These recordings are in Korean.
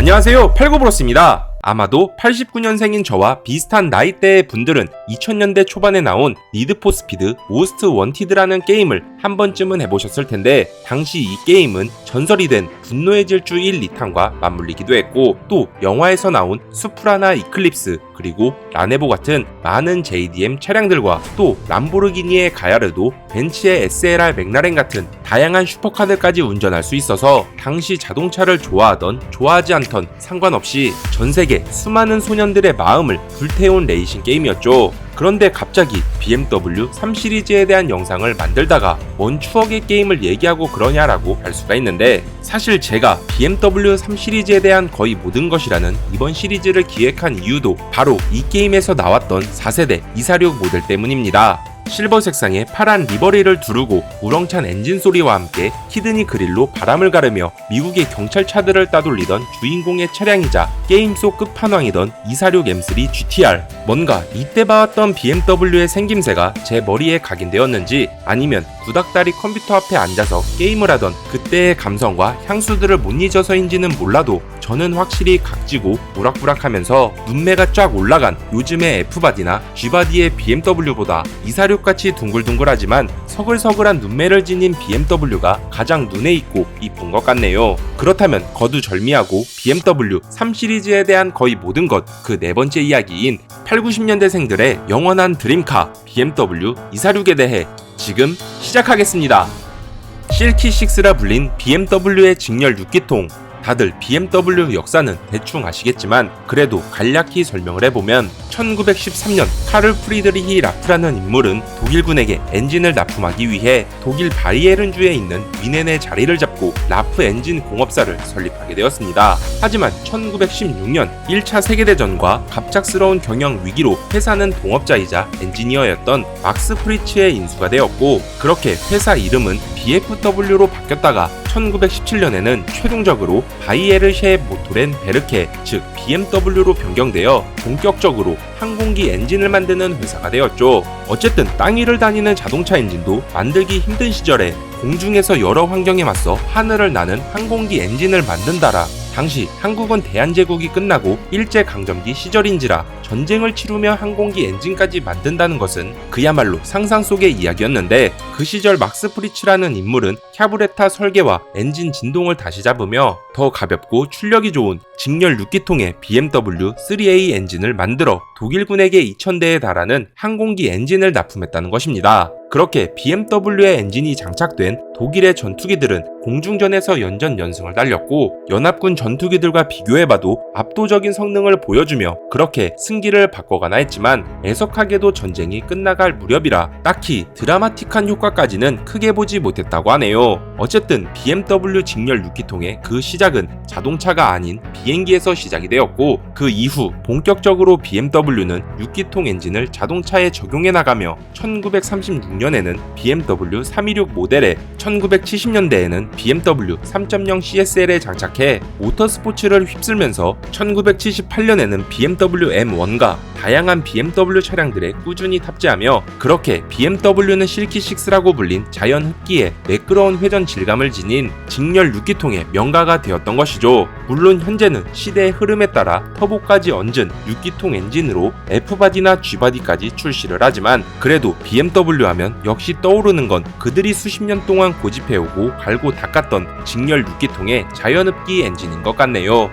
안녕하세요, 팔구브로스입니다. 아마도 89년생인 저와 비슷한 나이대의 분들은 2000년대 초반에 나온 니드 포 스피드 모스트 원티드라는 게임을 한 번쯤은 해보셨을 텐데, 당시 이 게임은 전설이 된 분노의 질주 1, 2탄과 맞물리기도 했고, 또 영화에서 나온 수프라나 이클립스, 그리고 라네보 같은 많은 JDM 차량들과 또 람보르기니의 가야르도, 벤츠의 SLR 맥라렌 같은 다양한 슈퍼카들까지 운전할 수 있어서 당시 자동차를 좋아하던 좋아하지 않던 상관없이 전세계 수많은 소년들의 마음을 불태운 레이싱 게임이었죠. 그런데 갑자기 BMW 3 시리즈에 대한 영상을 만들다가 뭔 추억의 게임을 얘기하고 그러냐라고 할 수가 있는데, 사실 제가 BMW 3 시리즈에 대한 거의 모든 것이라는 이번 시리즈를 기획한 이유도 바로 이 게임에서 나왔던 4세대 246 모델 때문입니다. 실버 색상의 파란 리버리를 두르고 우렁찬 엔진 소리와 함께 키드니 그릴로 바람을 가르며 미국의 경찰차들을 따돌리던 주인공의 차량이자 게임 속 끝판왕이던 246 M3 GTR. 뭔가 이때 봐왔던 BMW의 생김새가 제 머리에 각인되었는지, 아니면 구닥다리 컴퓨터 앞에 앉아서 게임을 하던 그때의 감성과 향수들을 못 잊어서인지는 몰라도 저는 확실히 각지고 우락부락하면서 눈매가 쫙 올라간 요즘의 F바디나 G바디의 BMW보다 246같이 둥글둥글하지만 서글서글한 눈매를 지닌 BMW가 가장 눈에 익고 이쁜 것 같네요. 그렇다면 거두절미하고 BMW 3 시리즈에 대한 거의 모든 것, 그 네 번째 이야기인 8, 90년대생들의 영원한 드림카 BMW 246에 대해 지금 시작하겠습니다. 실키6라 불린 BMW의 직렬 6기통. 다들 BMW 역사는 대충 아시겠지만 그래도 간략히 설명을 해보면, 1913년 카를 프리드리히 라프라는 인물은 독일군에게 엔진을 납품하기 위해 독일 바이에른주에 있는 위넨의 자리를 잡고 라프 엔진 공업사를 설립하게 되었습니다. 하지만 1916년 1차 세계대전과 갑작스러운 경영 위기로 회사는 동업자이자 엔지니어였던 막스 프리츠의 인수가 되었고, 그렇게 회사 이름은 BFW로 바뀌었다가 1917년에는 최종적으로 바이에르쉐 모토렌 베르케, 즉 BMW로 변경되어 본격적으로 항공기 엔진을 만드는 회사가 되었죠. 어쨌든 땅 위를 다니는 자동차 엔진도 만들기 힘든 시절에 공중에서 여러 환경에 맞서 하늘을 나는 항공기 엔진을 만든다라. 당시 한국은 대한제국이 끝나고 일제강점기 시절인지라 전쟁을 치르며 항공기 엔진까지 만든다는 것은 그야말로 상상 속의 이야기였는데, 그 시절 막스 프리츠라는 인물은 캬브레타 설계와 엔진 진동을 다시 잡으며 더 가볍고 출력이 좋은 직렬 6기통의 BMW 3A 엔진을 만들어 독일군에게 2000대에 달하는 항공기 엔진을 납품했다는 것입니다. 그렇게 BMW의 엔진이 장착된 독일의 전투기들은 공중전에서 연전연승을 달렸고, 연합군 전투기들과 비교해봐도 압도적인 성능을 보여주며 그렇게 승기를 바꿔가나 했지만, 애석하게도 전쟁이 끝나갈 무렵이라 딱히 드라마틱한 효과까지는 크게 보지 못했다고 하네요. 어쨌든 BMW 직렬 6기통의 그 시작은 자동차가 아닌 비행기에서 시작이 되었고, 그 이후 본격적으로 BMW는 6기통 엔진을 자동차에 적용해 나가며 1936년에는 BMW 326 모델에, 1970년대에는 BMW 3.0 CSL에 장착해 모터스포츠를 휩쓸면서 1978년에는 BMW M1과 다양한 BMW 차량들에 꾸준히 탑재하며, 그렇게 BMW는 실키6라고 불린 자연 흡기에 매끄러운 회전 질감을 지닌 직렬 6기통의 명가가 되었던 것이죠. 물론 현재는 시대의 흐름에 따라 터보까지 얹은 6기통 엔진으로 F바디나 G바디까지 출시를 하지만, 그래도 BMW 하면 역시 떠오르는 건 그들이 수십 년 동안 고집해오고 갈고 닦았던 직렬 6기통의 자연흡기 엔진인 것 같네요.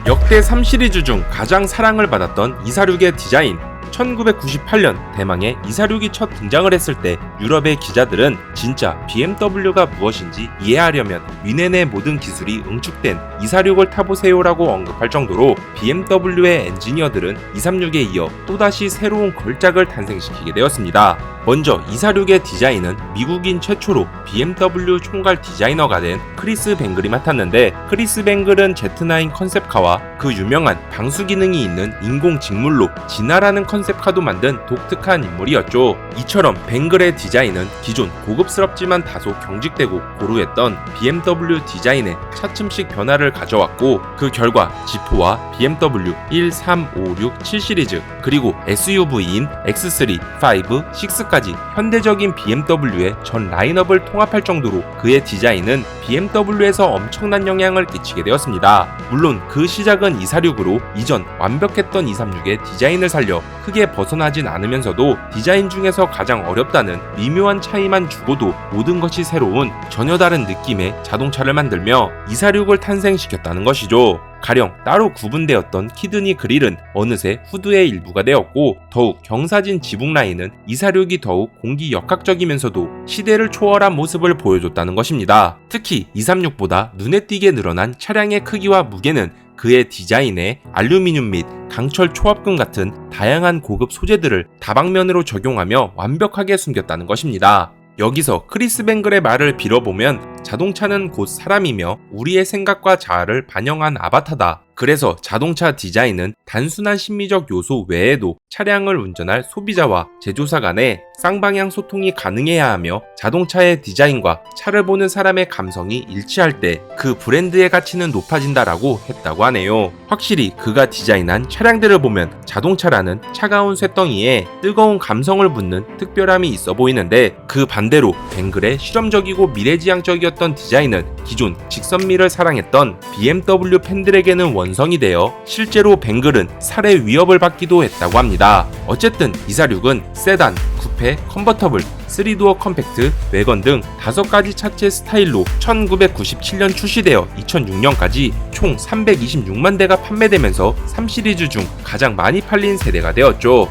역대 3 시리즈 중 가장 사랑을 받았던 246의 디자인. 1998년 대망의 246이 첫 등장을 했을 때 유럽의 기자들은 진짜 BMW가 무엇인지 이해하려면 위넨의 모든 기술이 응축된 246을 타보세요라고 언급할 정도로 BMW의 엔지니어들은 236에 이어 또다시 새로운 걸작을 탄생시키게 되었습니다. 먼저 246의 디자인은 미국인 최초로 BMW 총괄 디자이너가 된 크리스 뱅글이 맡았는데, 크리스 뱅글은 Z9 컨셉카와 그 유명한 방수 기능이 있는 인공 직물로 진화라는 컨셉 컨셉카도 만든 독특한 인물이었죠. 이처럼 뱅글의 디자인은 기존 고급스럽지만 다소 경직되고 고루했던 BMW 디자인에 차츰씩 변화를 가져왔고, 그 결과 G4와 BMW 1, 3, 5, 6, 7 시리즈, 그리고 SUV인 X3, 5, 6까지 현대적인 BMW의 전 라인업을 통합할 정도로 그의 디자인은 BMW에서 엄청난 영향을 끼치게 되었습니다. 물론 그 시작은 246으로 이전 완벽했던 236의 디자인을 살려 크게 벗어나진 않으면서도 디자인 중에서 가장 어렵다는 미묘한 차이만 주고도 모든 것이 새로운 전혀 다른 느낌의 자동차를 만들며 246을 탄생시켰다는 것이죠. 가령 따로 구분되었던 키드니 그릴은 어느새 후드의 일부가 되었고, 더욱 경사진 지붕 라인은 246이 더욱 공기역학적이면서도 시대를 초월한 모습을 보여줬다는 것입니다. 특히 236보다 눈에 띄게 늘어난 차량의 크기와 무게는 그의 디자인에 알루미늄 및 강철 초합금 같은 다양한 고급 소재들을 다방면으로 적용하며 완벽하게 숨겼다는 것입니다. 여기서 크리스 뱅글의 말을 빌어보면 자동차는 곧 사람이며 우리의 생각과 자아를 반영한 아바타다. 그래서 자동차 디자인은 단순한 심미적 요소 외에도 차량을 운전할 소비자와 제조사 간의 쌍방향 소통이 가능해야 하며, 자동차의 디자인과 차를 보는 사람의 감성이 일치할 때 그 브랜드의 가치는 높아진다라고 했다고 하네요. 확실히 그가 디자인한 차량들을 보면 자동차라는 차가운 쇳덩이에 뜨거운 감성을 붓는 특별함이 있어 보이는데, 그 반대로 뱅글의 실험적이고 미래지향적이었던 디자인은 기존 직선미를 사랑했던 BMW 팬들에게는 원성이 되어 실제로 뱅글은 살해 위협을 받기도 했다고 합니다. 어쨌든 246은 세단, 쿠페, 컨버터블, 3도어 컴팩트, 외건 등 5가지 차체 스타일로 1997년 출시되어 2006년까지 총 326만 대가 판매되면서 3시리즈 중 가장 많이 팔린 세대가 되었죠.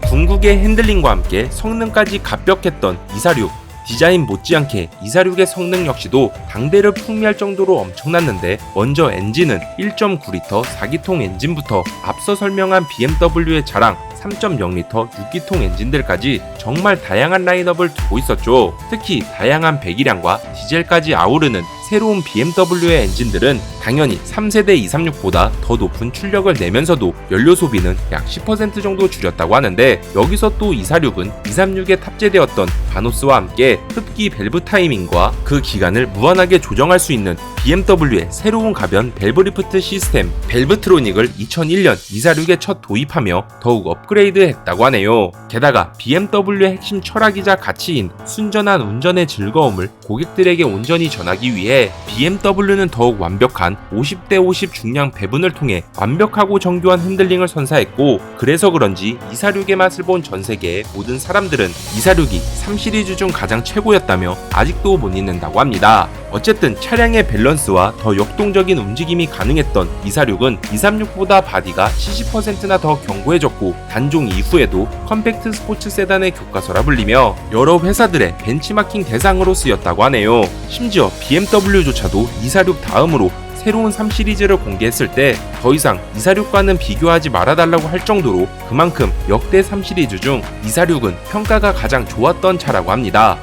궁극의 핸들링과 함께 성능까지 갑벽했던 246. 디자인 못지않게 246의 성능 역시도 당대를 풍미할 정도로 엄청났는데, 먼저 엔진은 1.9L 4기통 엔진부터 앞서 설명한 BMW의 자랑 3.0L 6기통 엔진들까지 정말 다양한 라인업을 두고 있었죠. 특히 다양한 배기량과 디젤까지 아우르는 새로운 BMW의 엔진들은 당연히 3세대 236보다 더 높은 출력을 내면서도 연료 소비는 약 10% 정도 줄였다고 하는데, 여기서 또 246은 236에 탑재되었던 바노스와 함께 흡기 밸브 타이밍과 그 기간을 무한하게 조정할 수 있는 BMW의 새로운 가변 밸브 리프트 시스템 밸브트로닉을 2001년 246에 첫 도입하며 더욱 업그레이드했다고 하네요. 게다가 BMW의 핵심 철학이자 가치인 순전한 운전의 즐거움을 고객들에게 온전히 전하기 위해 BMW는 더욱 완벽한 50대 50 중량 배분을 통해 완벽하고 정교한 핸들링을 선사했고, 그래서 그런지 246의 맛을 본 전 세계의 모든 사람들은 246이 3시리즈 중 가장 최고였다며 아직도 못 잊는다고 합니다. 어쨌든 차량의 밸런스와 더 역동적인 움직임이 가능했던 246은 236보다 바디가 70%나 더 견고해졌고, 단종 이후에도 컴팩트 스포츠 세단의 교과서라 불리며 여러 회사들의 벤치마킹 대상으로 쓰였다고 하네요. 심지어 BMW조차도 246 다음으로 새로운 3시리즈를 공개했을 때 더 이상 246과는 비교하지 말아달라고 할 정도로 그만큼 역대 3시리즈 중 246은 평가가 가장 좋았던 차라고 합니다.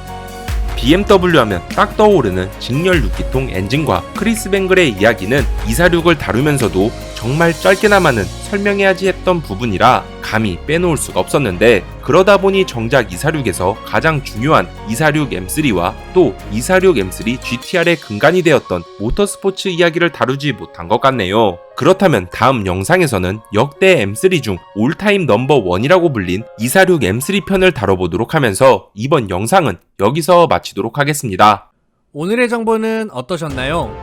BMW 하면 딱 떠오르는 직렬 6기통 엔진과 크리스 뱅글의 이야기는 246을 다루면서도 정말 짧게나마는 설명해야지 했던 부분이라 감히 빼놓을 수가 없었는데, 그러다 보니 정작 246에서 가장 중요한 246 M3와 또 246 M3 GTR의 근간이 되었던 모터스포츠 이야기를 다루지 못한 것 같네요. 그렇다면 다음 영상에서는 역대 M3 중 올타임 넘버 1이라고 불린 246 M3 편을 다뤄보도록 하면서 이번 영상은 여기서 마치도록 하겠습니다. 오늘의 정보는 어떠셨나요?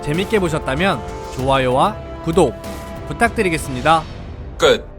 재밌게 보셨다면 좋아요와 구독 부탁드리겠습니다. 끝.